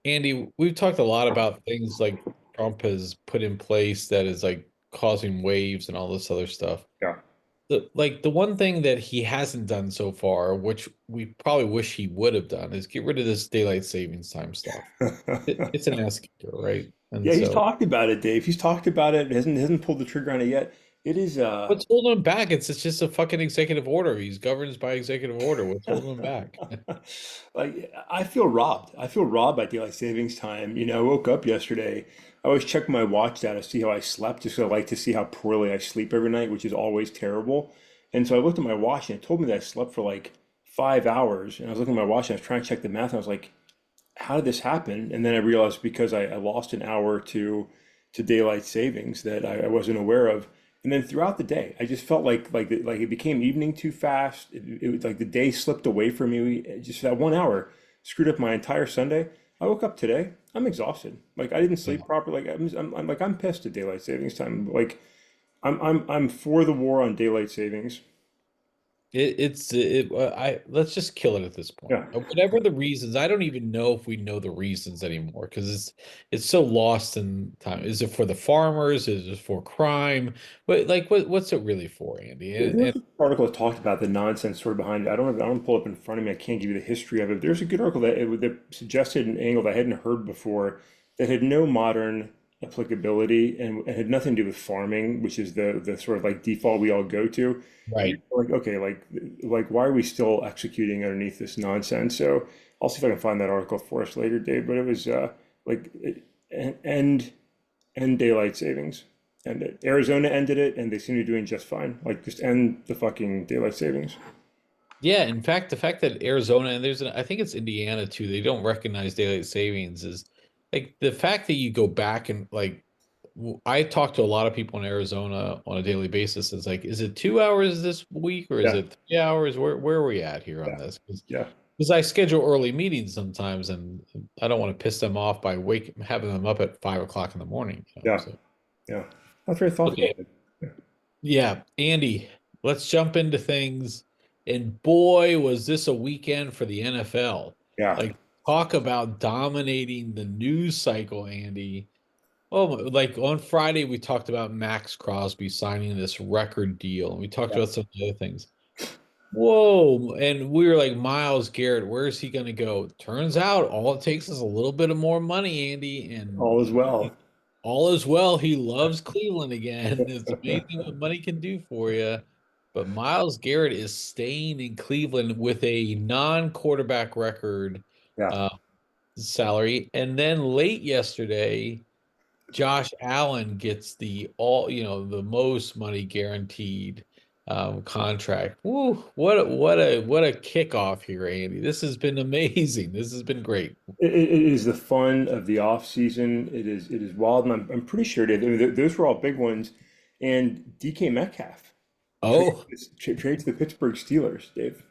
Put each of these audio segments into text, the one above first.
Andy, we've talked a lot about things like Trump has put in place that is like causing waves and all this other stuff. Yeah. The one thing that he hasn't done so far, which we probably wish he would have done, is get rid of this daylight savings time stuff. It's an ass kicker, right? And Yeah, he's so talked about it, Dave. He's talked about it. Hasn't pulled the trigger on it yet. It is what's holding him back? It's just a fucking executive order. He's governed by executive order. What's holding him back? like I feel robbed. I feel robbed by daylight savings time. I woke up yesterday. I always check my watch data to see how I slept, just 'cause I like to see how poorly I sleep every night, which is always terrible. And so I looked at my watch and it told me that I slept for like 5 hours. And I was looking at my watch and I was trying to check the math. And I was like, how did this happen? And then I realized because I lost an hour to daylight savings that I wasn't aware of. And then throughout the day, I just felt like it became evening too fast. It was like the day slipped away from me. Just that 1 hour screwed up my entire Sunday. I woke up today. I'm exhausted. Like I didn't sleep properly. Like I'm pissed at daylight savings time. Like I'm for the war on daylight savings. I let's just kill it at this point. Yeah. Whatever the reasons, I don't even know if we know the reasons anymore because it's so lost in time. Is it for the farmers? Is it for crime? But like, what's it really for, Andy? There was an article that talked about the nonsense story behind it. I don't pull it up in front of me. I can't give you the history of it. There's a good article that suggested an angle that I hadn't heard before that had no modern applicability and had nothing to do with farming, which is the sort of like default we all go to. And Right. you're like, okay, like why are we still executing underneath this nonsense? So I'll see if I can find that article for us later, Dave. But it was like end daylight savings. And Arizona ended it, and they seem to be doing just fine. Like, just end the fucking daylight savings. Yeah. In fact, the fact that Arizona and I think it's Indiana too, they don't recognize daylight savings is like the fact that you go back and like I talk to a lot of people in Arizona on a daily basis. It's like, is it 2 hours this week or is Yeah, it 3 hours? Where are we at here on yeah, this? yeah. Because I schedule early meetings sometimes, and I don't want to piss them off by having them up at 5 o'clock in the morning. Yeah, So yeah. That's very thoughtful. okay, yeah, Andy, let's jump into things. And boy, was this a weekend for the NFL. Yeah, Like, talk about dominating the news cycle, Andy. Oh, like on Friday, we talked about Max Crosby signing this record deal, and we talked yeah. about some other things. Whoa. And we were like, Miles Garrett, where's he going to go? Turns out all it takes is a little bit of more money, Andy, All and is well. all is well. He loves Cleveland again. It's amazing what money can do for you. But Miles Garrett is staying in Cleveland with a non-quarterback record Yeah. uh, salary. And then late yesterday, Josh Allen gets the most money guaranteed contract. Woo, what a kickoff here, Andy. This has been amazing. This has been great. It is the fun of the off season. It is wild, and I'm pretty sure, Dave. I mean, those were all big ones. And DK Metcalf Oh, trades the Pittsburgh Steelers, Dave.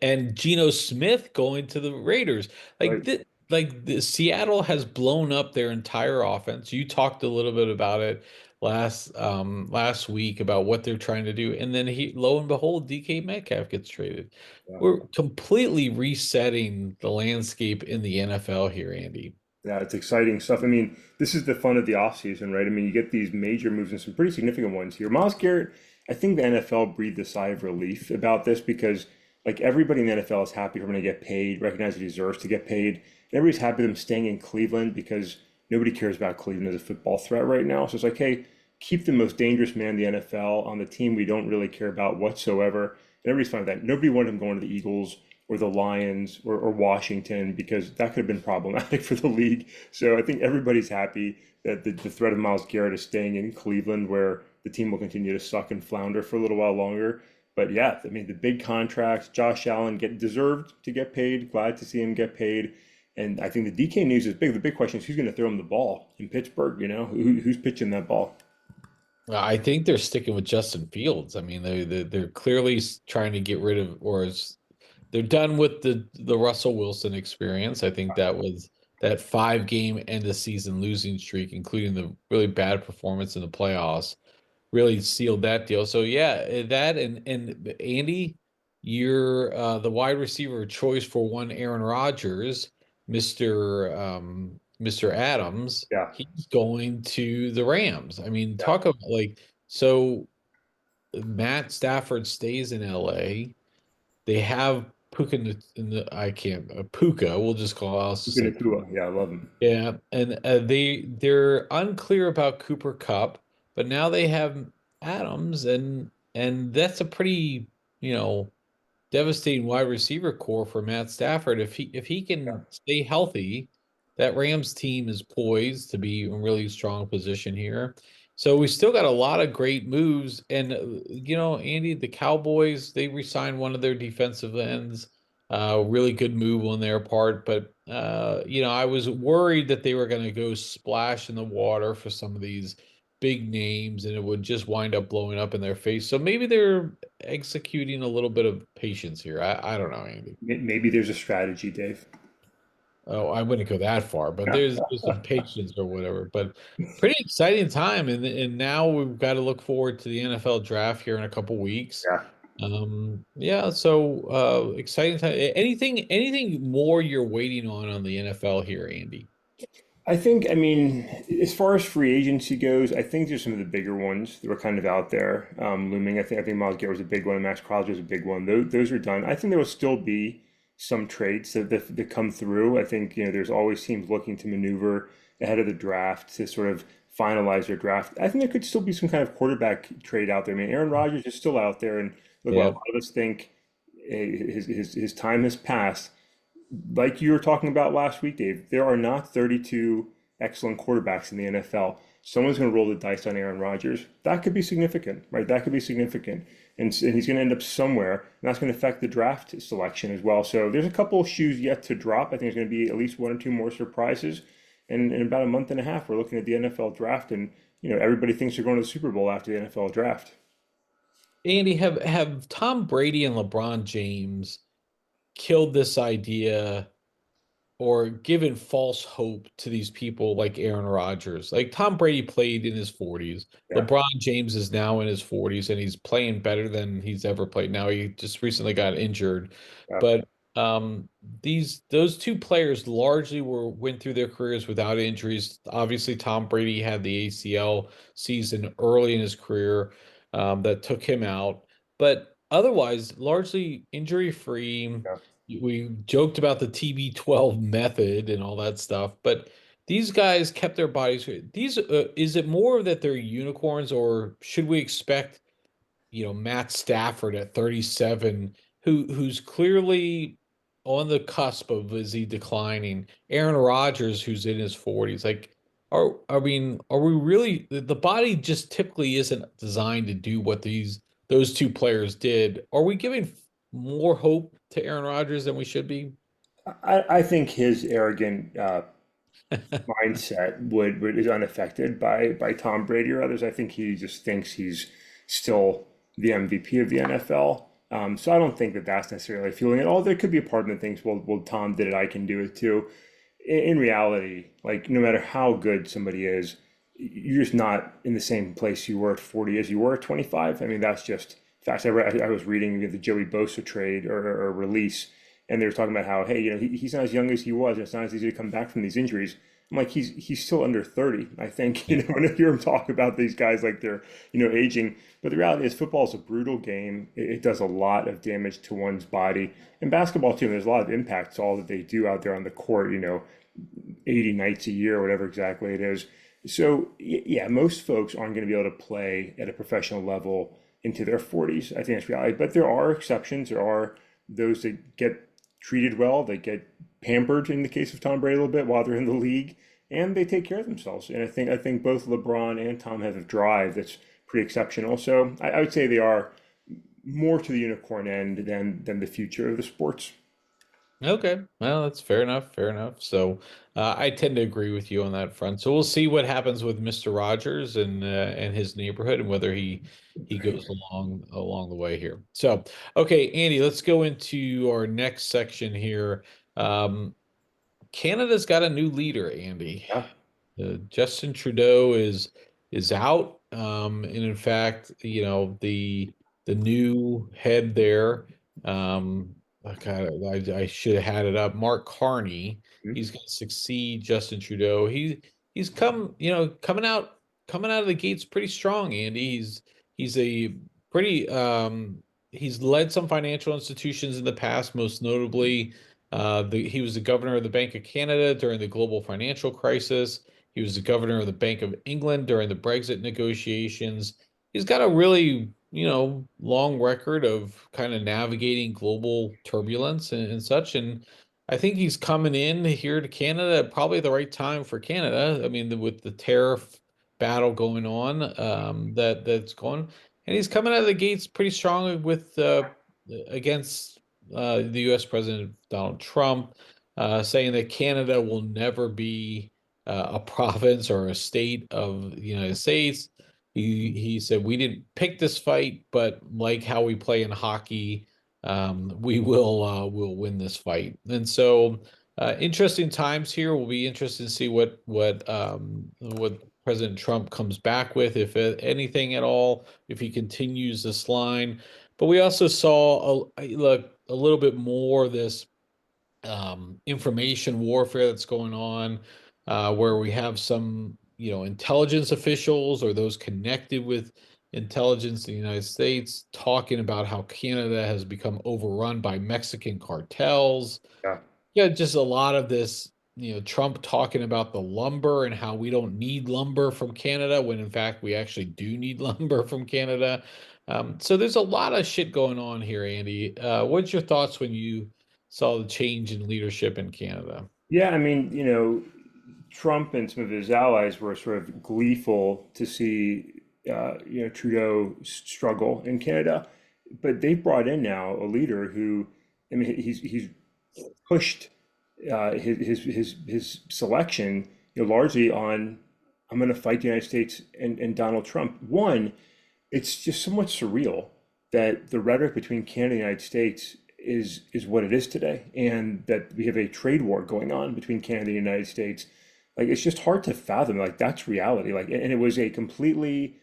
and Geno Smith going to the Raiders. Right. The Seattle has blown up their entire offense. You talked a little bit about it last week about what they're trying to do, and then lo and behold, DK Metcalf gets traded. Yeah. We're completely resetting the landscape in the NFL here, Andy. Yeah, it's exciting stuff. I mean, this is the fun of the offseason, right? I mean, you get these major moves and some pretty significant ones here. Miles Garrett, I think the NFL breathed a sigh of relief about this because, like, everybody in the NFL is happy for him to get paid, recognize he deserves to get paid. And everybody's happy with him staying in Cleveland because nobody cares about Cleveland as a football threat right now. So it's like, hey, keep the most dangerous man in the NFL on the team we don't really care about whatsoever. And everybody's fine with that. Nobody wanted him going to the Eagles or the Lions or Washington because that could have been problematic for the league. So I think everybody's happy that the threat of Miles Garrett is staying in Cleveland where the team will continue to suck and flounder for a little while longer. But yeah, I mean, the big contracts, Josh Allen get deserved to get paid. Glad to see him get paid. And I think the DK news is big. The big question is who's going to throw him the ball in Pittsburgh? Who's pitching that ball? I think they're sticking with Justin Fields. I mean, they're clearly trying to get rid of, they're done with the Russell Wilson experience. I think that was that 5 game end of season losing streak, including the really bad performance in the playoffs, really sealed that deal. So yeah, that and Andy, you're the wide receiver choice for one Aaron Rodgers. Mr. Adams, Yeah, he's going to the Rams. I mean, yeah. talk about like so Matt Stafford stays in LA. They have Puka in the I can't Puka. We'll just call. I'll just say Nakua. Yeah, I love him. yeah, and they're unclear about Cooper Cup, but now they have Adams, and that's a pretty you know devastating wide receiver core for Matt Stafford. If he Yeah. can stay healthy, that Rams team is poised to be in really strong position here. So we still got a lot of great moves, and Andy, the Cowboys they re-signed one of their defensive ends. Really good move on their part, but I was worried that they were going to go splash in the water for some of these big names, and it would just wind up blowing up in their face. So maybe they're executing a little bit of patience here. I don't know, Andy. Maybe there's a strategy, Dave. Oh, I wouldn't go that far, but Yeah. there's some patience or whatever. But pretty exciting time, and now we've got to look forward to the NFL draft here in a couple weeks. Yeah. Yeah, so exciting time. Anything more you're waiting on the NFL here, Andy? I mean, as far as free agency goes, I think there's some of the bigger ones that were kind of out there looming. I think Miles Garrett was a big one, and Max Crosby was a big one. Those are done. I think there will still be some trades that come through. I think there's always teams looking to maneuver ahead of the draft to sort of finalize their draft. I think there could still be some kind of quarterback trade out there. I mean, Aaron Rodgers is still out there, and look, while a Yeah. lot of us think his time has passed, like you were talking about last week, Dave, there are not 32 excellent quarterbacks in the NFL. Someone's going to roll the dice on Aaron Rodgers. That could be significant, right? That could be significant. And he's going to end up somewhere, and that's going to affect the draft selection as well. So there's a couple of shoes yet to drop. I think there's going to be at least one or two more surprises. And in about a month and a half, we're looking at the NFL draft, and everybody thinks they're going to the Super Bowl after the NFL draft. Andy, have Tom Brady and LeBron James killed this idea or given false hope to these people like Aaron Rodgers. Like Tom Brady played in his 40s. Yeah, LeBron James is now in his 40s and he's playing better than he's ever played. Now he just recently got injured. yeah, But those two players largely went through their careers without injuries. Obviously, Tom Brady had the ACL season early in his career that took him out. But otherwise, largely injury free. yeah. We joked about the TB12 method and all that stuff, but these guys kept their bodies. Is it more that they're unicorns, or should we expect, Matt Stafford at 37, who's clearly on the cusp of is he declining? Aaron Rodgers, who's in his 40s, like, I mean, are we really the body just typically isn't designed to do what those two players did? Are we giving more hope to Aaron Rodgers than we should be? I think his arrogant mindset would is unaffected by Tom Brady or others. I think he just thinks he's still the MVP of the NFL. So I don't think that that's necessarily fueling it. All there could be a part of him that thinks, well, Tom did it, I can do it too. In reality, like no matter how good somebody is, you're just not in the same place you were at 40 as you were at 25. I mean, that's just facts. I was reading the Joey Bosa trade or release, and they were talking about how, hey, he's not as young as he was. And it's not as easy to come back from these injuries. I'm like, he's still under 30. I think, when I hear him talk about these guys like they're, aging. But the reality is football is a brutal game. It does a lot of damage to one's body. And basketball too, there's a lot of impact to all that they do out there on the court, 80 nights a year, whatever exactly it is. So yeah, most folks aren't going to be able to play at a professional level into their 40s. I think that's reality. But there are exceptions. There are those that get treated well. They get pampered in the case of Tom Brady a little bit while they're in the league, and they take care of themselves. And I think both LeBron and Tom have a drive that's pretty exceptional. So I would say they are more to the unicorn end than the future of the sports. Okay, well, that's fair enough. Fair enough. So I tend to agree with you on that front. So we'll see what happens with Mr. Rogers and his neighborhood and whether he goes along the way here. So okay, Andy, let's go into our next section here. Um, Canada's got a new leader, Andy. Yeah, Justin Trudeau is out, and in fact, the new head there. I should have had it up. Mark Carney. Hmm? He's going to succeed Justin Trudeau. He's come, coming out of the gates pretty strong, Andy. He's a pretty he's led some financial institutions in the past, most notably he was the governor of the Bank of Canada during the global financial crisis. He was the governor of the Bank of England during the Brexit negotiations. He's got a really, long record of kind of navigating global turbulence and such. And I think he's coming in here to Canada at probably the right time for Canada. I mean, with the tariff battle going on, that's going, and he's coming out of the gates pretty strong with against the U.S. President Donald Trump, saying that Canada will never be a province or a state of the United States. He said we didn't pick this fight, but like how we play in hockey, we'll win this fight. And so interesting times here. Will be interested to see what President Trump comes back with, if anything at all, if he continues this line. But we also saw a little bit more of this information warfare that's going on, where we have some, intelligence officials or those connected with intelligence in the United States talking about how Canada has become overrun by Mexican cartels. Yeah. Yeah, just a lot of this, Trump talking about the lumber and how we don't need lumber from Canada when in fact we actually do need lumber from Canada. So there's a lot of shit going on here, Andy. What's your thoughts when you saw the change in leadership in Canada? Yeah, I mean, Trump and some of his allies were sort of gleeful to see, Trudeau struggle in Canada, but they've brought in now a leader who, I mean, he's pushed his selection, largely on I'm going to fight the United States and Donald Trump. One, it's just somewhat surreal that the rhetoric between Canada and the United States is what it is today, and that we have a trade war going on between Canada and the United States. Like it's just hard to fathom. Like that's reality. Like, and it was a completely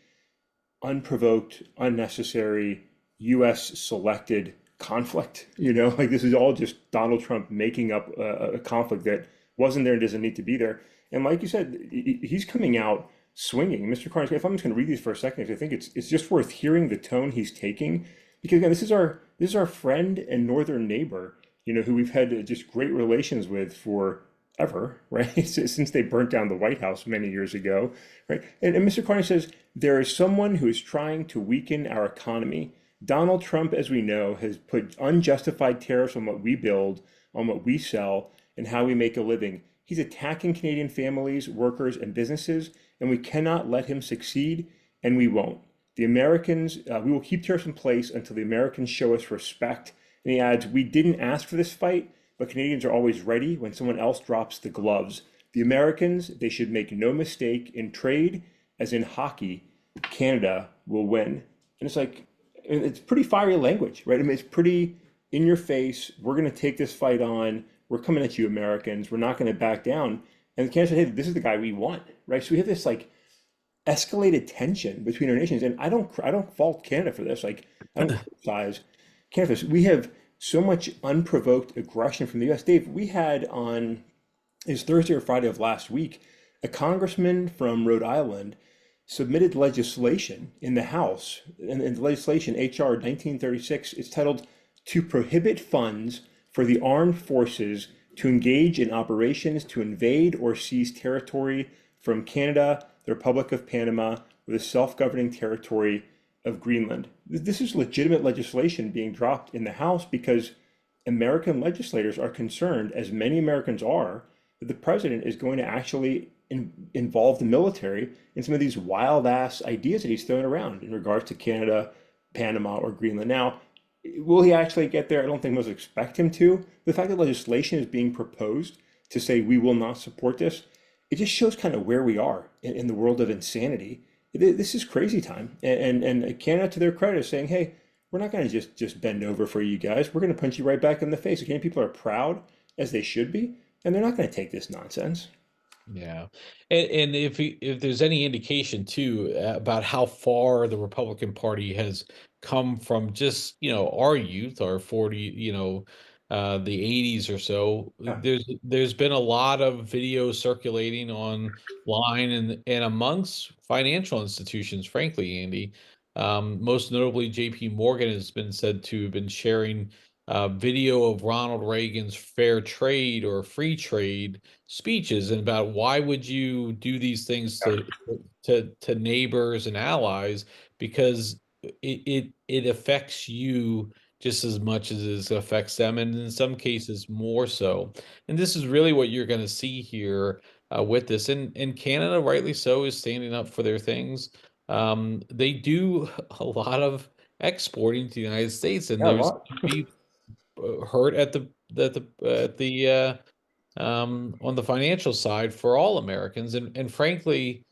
unprovoked, unnecessary U.S. selected conflict. Like this is all just Donald Trump making up a conflict that wasn't there and doesn't need to be there. And like you said, he's coming out swinging. Mr. Carnes, if I'm just going to read these for a second, 'cause I think it's just worth hearing the tone he's taking, because again, this is our friend and northern neighbor, who we've had just great relations with for ever, right? Since they burnt down the White House many years ago, right? And Mr. Carney says, there is someone who is trying to weaken our economy. Donald Trump, as we know, has put unjustified tariffs on what we build, on what we sell, and how we make a living. He's attacking Canadian families, workers, and businesses, and we cannot let him succeed, and we won't. The Americans, we will keep tariffs in place until the Americans show us respect. And he adds, we didn't ask for this fight, but Canadians are always ready when someone else drops the gloves. The Americans, they should make no mistake, in trade, as in hockey, Canada will win. And it's like, it's pretty fiery language, right? I mean, it's pretty in your face. We're going to take this fight on. We're coming at you, Americans. We're not going to back down. And Canada said, hey, this is the guy we want, right? So we have this like escalated tension between our nations, and I don't fault Canada for this. Like I don't criticize Canada for this. We have so much unprovoked aggression from the U.S. Dave, we had on is Thursday or Friday of last week, a congressman from Rhode Island submitted legislation in the House, and the legislation HR 1936. It's titled "To Prohibit Funds for the Armed Forces to Engage in Operations to Invade or Seize Territory from Canada, the Republic of Panama, or the self-governing territory of Greenland." This is legitimate legislation being dropped in the House because American legislators are concerned, as many Americans are, that the president is going to actually involve the military in some of these wild ass ideas that he's throwing around in regards to Canada, Panama, or Greenland. Now, will he actually get there? I don't think most expect him to. The fact that legislation is being proposed to say we will not support this, it just shows kind of where we are in the world of insanity. This is crazy time. And Canada, to their credit, is saying, hey, we're not going to just bend over for you guys. We're going to punch you right back in the face. Canadian people are proud, as they should be, and they're not going to take this nonsense. Yeah, and if there's any indication too about how far the Republican Party has come from just our youth, our 40, the 80s or so. Yeah. There's been a lot of videos circulating online and amongst financial institutions, frankly, Andy. Most notably, JP Morgan has been said to have been sharing video of Ronald Reagan's fair trade or free trade speeches and about why would you do these things to neighbors and allies because it affects you just as much as it affects them, and in some cases more so. And this is really what you're going to see here with this. And Canada, rightly so, is standing up for their things. They do a lot of exporting to the United States, and Yeah, a there's lot. be hurt at on the financial side for all Americans. And frankly,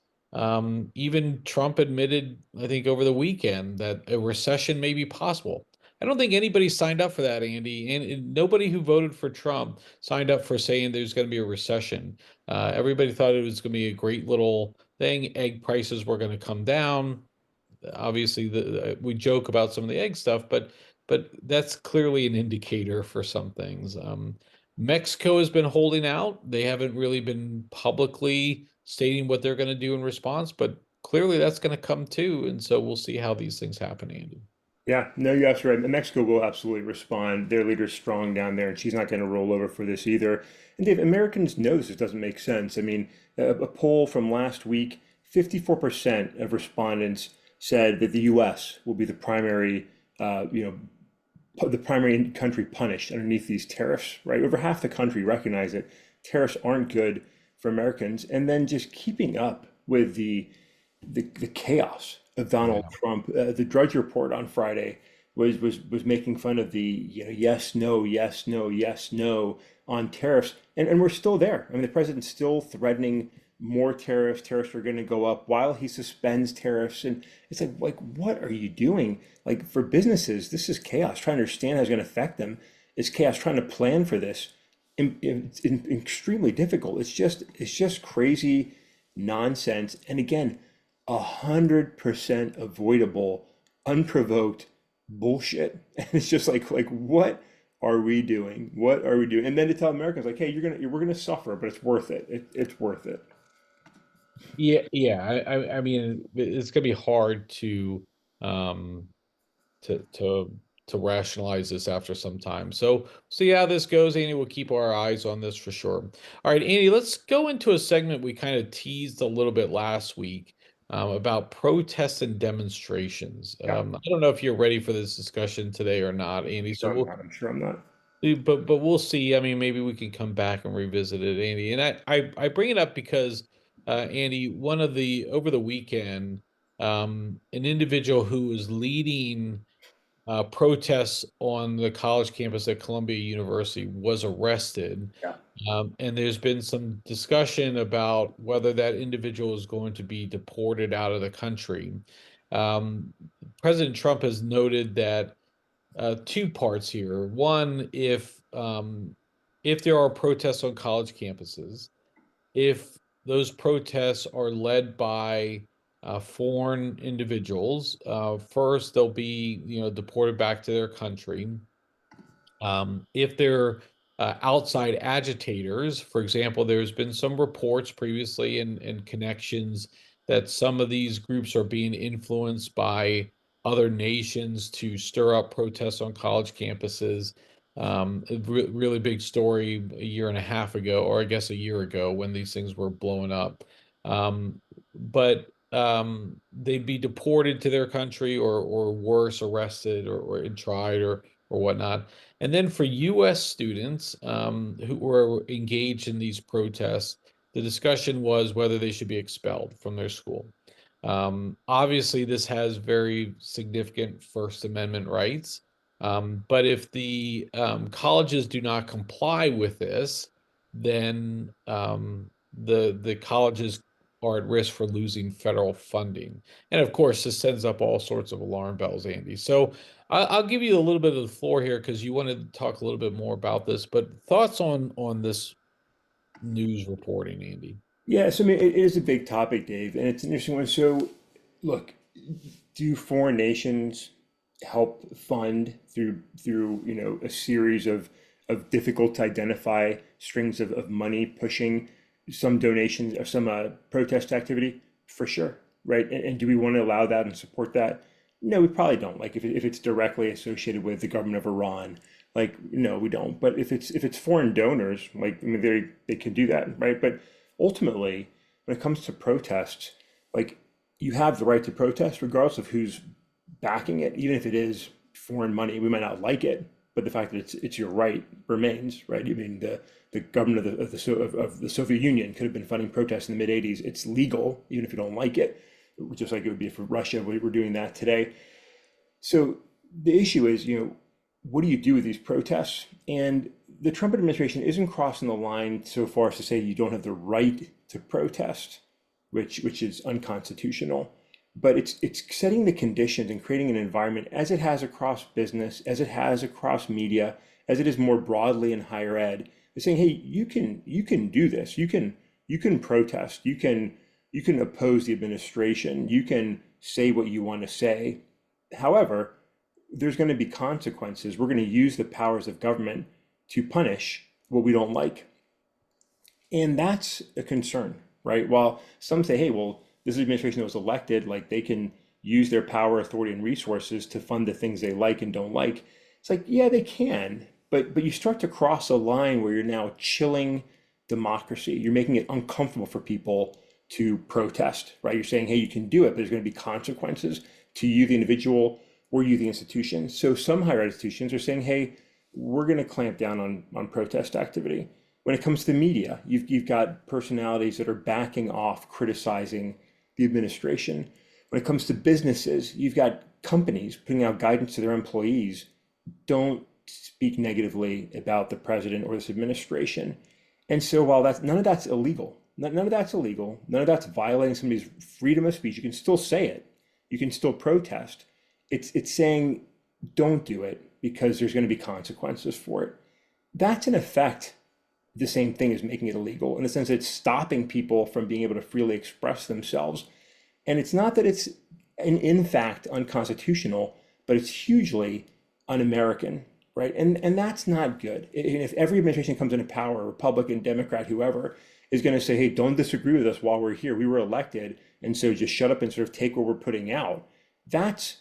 even Trump admitted, I think, over the weekend that a recession may be possible. I don't think anybody signed up for that, Andy, and nobody who voted for Trump signed up for saying there's going to be a recession. Everybody thought it was going to be a great little thing. Egg prices were going to come down. Obviously, we joke about some of the egg stuff, but that's clearly an indicator for some things. Mexico has been holding out. They haven't really been publicly stating what they're going to do in response, but clearly that's going to come too. And so we'll see how these things happen, Andy. Yeah, no, you're absolutely right. Mexico will absolutely respond. Their leader's strong down there, and she's not going to roll over for this either. And Dave, Americans know this doesn't make sense. I mean, a poll from last week, 54% of respondents said that the U.S. will be the primary, the primary country punished underneath these tariffs, right? Over half the country recognize that tariffs aren't good for Americans. And then just keeping up with the chaos of Donald Yeah. Trump. The Drudge Report on Friday was making fun of the yes, no, yes, no, yes, no on tariffs, and we're still there. I mean, the president's still threatening more tariffs. Tariffs are going to go up while he suspends tariffs, and it's like what are you doing? Like for businesses, this is chaos. Trying to understand how it's going to affect them is chaos. Trying to plan for this, extremely difficult. It's just crazy nonsense. And again, 100% avoidable, unprovoked bullshit. And it's just like what are we doing? What are we doing? And then to tell Americans like, hey, we're gonna suffer, but it's worth it. It's worth it. Yeah, yeah. I mean, it's gonna be hard um, to to to rationalize this after some time. So see how this goes, Andy. We'll keep our eyes on this for sure. All right, Andy, let's go into a segment we kind of teased a little bit last week about protests and demonstrations. Yeah, I don't know if you're ready for this discussion today or not, Andy. So sure I'm not. I'm sure I'm not. but we'll see. I mean, maybe we can come back and revisit it, Andy. And I bring it up because Andy, one of the over the weekend, an individual who was leading protests on the college campus at Columbia University was arrested. Yeah. And there's been some discussion about whether that individual is going to be deported out of the country. Um, President Trump has noted that two parts here. One, if there are protests on college campuses, if those protests are led by foreign individuals, first they'll be deported back to their country. If they're outside agitators, for example, there's been some reports previously and connections that some of these groups are being influenced by other nations to stir up protests on college campuses. Really big story a year and a half ago, or I guess a year ago, when these things were blowing up. But they'd be deported to their country or worse, arrested or tried or whatnot. And then for U.S. students who were engaged in these protests, the discussion was whether they should be expelled from their school. Obviously, this has very significant First Amendment rights. But if the colleges do not comply with this, then the colleges are at risk for losing federal funding. And of course, this sends up all sorts of alarm bells, Andy. So I'll give you a little bit of the floor here because you wanted to talk a little bit more about this. But thoughts on this news reporting, Andy? Yeah, so I mean, it is a big topic, Dave, and it's an interesting one. So, look, do foreign nations help fund through a series of of difficult to identify strings of money pushing some donations or some protest activity? For sure, right? And do we want to allow that and support that? No, we probably don't. Like if it's directly associated with the government of Iran, like no, we don't. But if it's foreign donors, like I mean, they can do that, right? But ultimately, when it comes to protests, like you have the right to protest regardless of who's backing it, even if it is foreign money. We might not like it, but the fact that it's your right remains, right? I mean, the government of the Soviet Union could have been funding protests in the mid '80s. It's legal, even if you don't like it, just like it would be for Russia. We're doing that today. So the issue is, what do you do with these protests? And the Trump administration isn't crossing the line so far as to say you don't have the right to protest, which is unconstitutional. But it's setting the conditions and creating an environment as it has across business, as it has across media, as it is more broadly in higher ed. It's saying, hey, you can do this. You can protest. You can oppose the administration. You can say what you want to say. However, there's going to be consequences. We're going to use the powers of government to punish what we don't like. And that's a concern, right? While some say, hey, well, this is an administration that was elected, like they can use their power, authority, and resources to fund the things they like and don't like. It's like, yeah, they can, but you start to cross a line where you're now chilling democracy. You're making it uncomfortable for people to protest, right? You're saying, hey, you can do it, but there's going to be consequences to you, the individual, or you, the institution. So some higher ed institutions are saying, hey, we're going to clamp down on protest activity. When it comes to media, you've got personalities that are backing off criticizing the administration. When it comes to businesses, you've got companies putting out guidance to their employees, don't speak negatively about the president or this administration. And so while that's none of that's illegal, none of that's illegal, none of that's violating somebody's freedom of speech, you can still say it, you can still protest. It's saying don't do it because there's going to be consequences for it. That's in effect the same thing as making it illegal in the sense that it's stopping people from being able to freely express themselves. And it's not that it's in fact unconstitutional, but it's hugely un-American, right? And that's not good. And if every administration comes into power, Republican, Democrat, whoever, is going to say, hey, don't disagree with us while we're here. We were elected, and so just shut up and sort of take what we're putting out. That's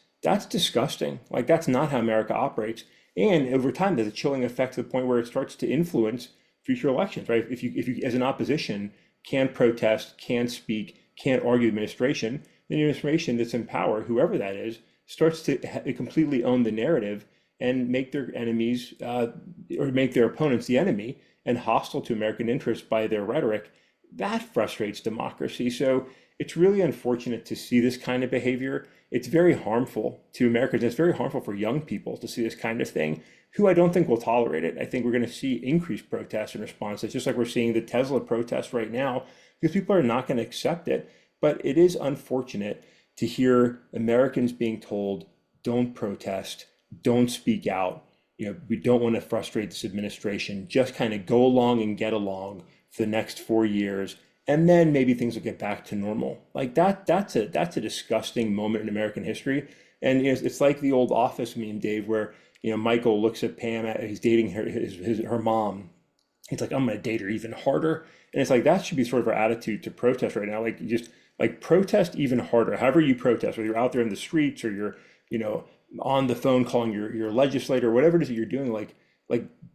disgusting. Like that's not how America operates. And over time, there's a chilling effect to the point where it starts to influence future elections, right? If you as an opposition can protest, can speak, can't argue administration, then the administration that's in power, whoever that is, starts to completely own the narrative and make their enemies or make their opponents the enemy and hostile to American interests by their rhetoric. That frustrates democracy. So it's really unfortunate to see this kind of behavior. It's very harmful to Americans. It's very harmful for young people to see this kind of thing, who I don't think will tolerate it. I think we're going to see increased protests and responses, just like we're seeing the Tesla protests right now, because people are not going to accept it. But it is unfortunate to hear Americans being told, don't protest, don't speak out. We don't want to frustrate this administration. Just kind of go along and get along for the next 4 years, and then maybe things will get back to normal. Like that's a disgusting moment in American history. And it's like the old Office meme, Dave, where Michael looks at Pam, he's dating her mom. He's like, I'm gonna date her even harder. And it's like that should be sort of our attitude to protest right now. Like you just like protest even harder. However you protest, whether you're out there in the streets or you're, on the phone calling your legislator, whatever it is that you're doing, like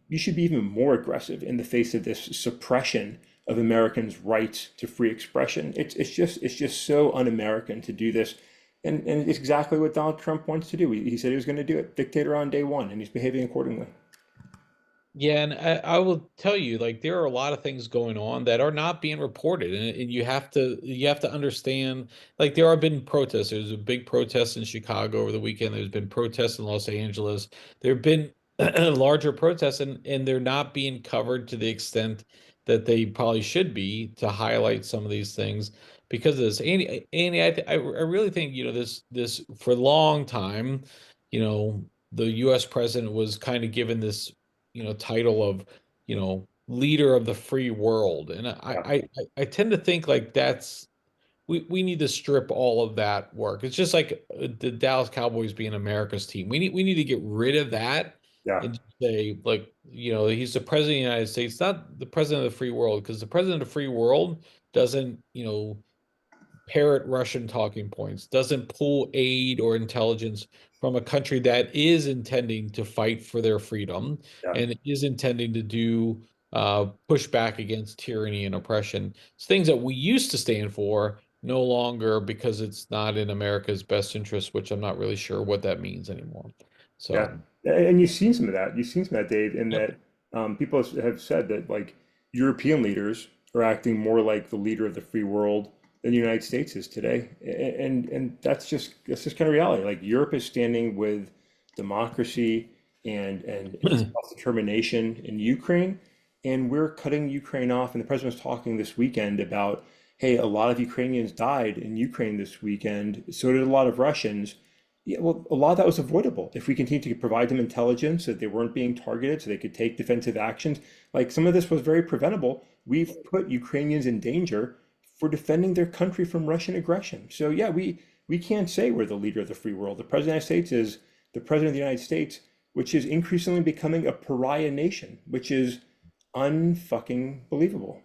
you should be even more aggressive in the face of this suppression of Americans' rights to free expression. It's just so un-American to do this. And it's exactly what Donald Trump wants to do. He said he was going to do it. Dictator on day one, and he's behaving accordingly. Yeah, and I will tell you, like there are a lot of things going on that are not being reported, and you have to understand. Like there have been protests. There's a big protest in Chicago over the weekend. There's been protests in Los Angeles. There have been larger protests, and they're not being covered to the extent that they probably should be to highlight some of these things because of this. Andy, I really think this for a long time, the U.S. president was kind of given this title of, leader of the free world. And Yeah, I tend to think like we need to strip all of that work. It's just like the Dallas Cowboys being America's team. We need to get rid of that yeah, and just say like he's the president of the United States, not the president of the free world, because the president of the free world doesn't, parrot Russian talking points, doesn't pull aid or intelligence from a country that is intending to fight for their freedom Yeah. and is intending to do push back against tyranny and oppression. It's things that we used to stand for, no longer because it's not in America's best interest, which I'm not really sure what that means anymore. Yeah, So, and you've seen some of that. You've seen some of that, Dave, in yep. that people have said that like European leaders are acting more like the leader of the free world than the United States is today, and that's just kind of reality. Like Europe is standing with democracy and self-determination in Ukraine, and we're cutting Ukraine off. And the president was talking this weekend about, hey, a lot of Ukrainians died in Ukraine this weekend. So did a lot of Russians. Yeah, well, a lot of that was avoidable if we continue to provide them intelligence that they weren't being targeted so they could take defensive actions. Like some of this was very preventable. We've put Ukrainians in danger for defending their country from Russian aggression. So yeah, we can't say we're the leader of the free world. The president of the United States is the president of the United States, which is increasingly becoming a pariah nation, which is unfucking believable.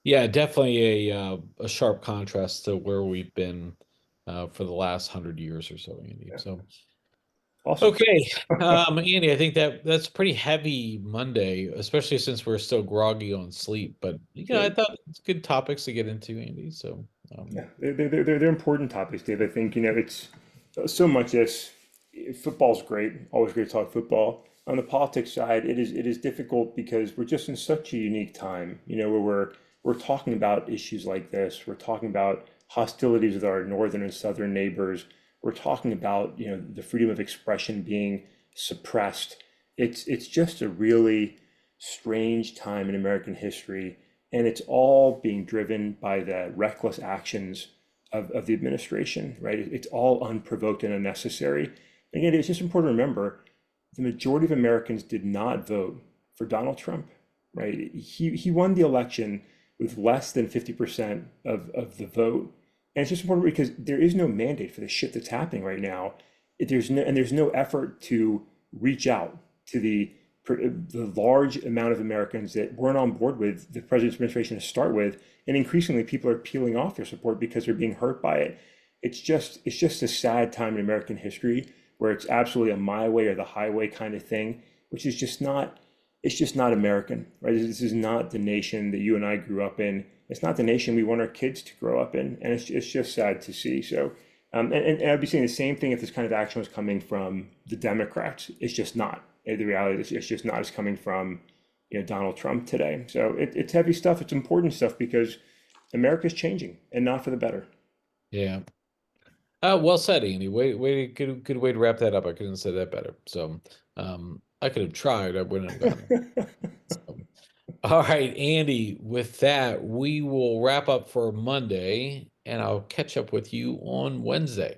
Yeah, definitely a sharp contrast to where we've been for the last 100 years or so, Andy. Yeah, So, awesome. okay, Andy, I think that's pretty heavy Monday, especially since we're still groggy on sleep. But I Yeah, thought it's good topics to get into, Andy. So, yeah, they're important topics, Dave. I think, it's so much this football's great, always great to talk football. On the politics side, it is difficult because we're just in such a unique time, where we're talking about issues like this. We're talking about hostilities with our northern and southern neighbors. We're talking about, the freedom of expression being suppressed. It's just a really strange time in American history, and it's all being driven by the reckless actions of the administration, right? It's all unprovoked and unnecessary. Again, it's just important to remember the majority of Americans did not vote for Donald Trump, right? He won the election with less than 50% of the vote. And it's just important because there is no mandate for the shit that's happening right now. There's no effort to reach out to the large amount of Americans that weren't on board with the president's administration to start with, and increasingly people are peeling off their support because they're being hurt by it. It's just a sad time in American history where it's absolutely a my way or the highway kind of thing, which is just not it's just not American, right? This is not the nation that you and I grew up in. It's not the nation we want our kids to grow up in, and it's just sad to see. So, and I'd be saying the same thing if this kind of action was coming from the Democrats. It's just not. The reality is, it's just not as coming from Donald Trump today. So it's heavy stuff. It's important stuff because America's changing and not for the better. yeah. Well said, Andy. Good way to wrap that up. I couldn't have said that better. So, I could have tried. I wouldn't have gotten it. All right, Andy, with that, we will wrap up for Monday, and I'll catch up with you on Wednesday.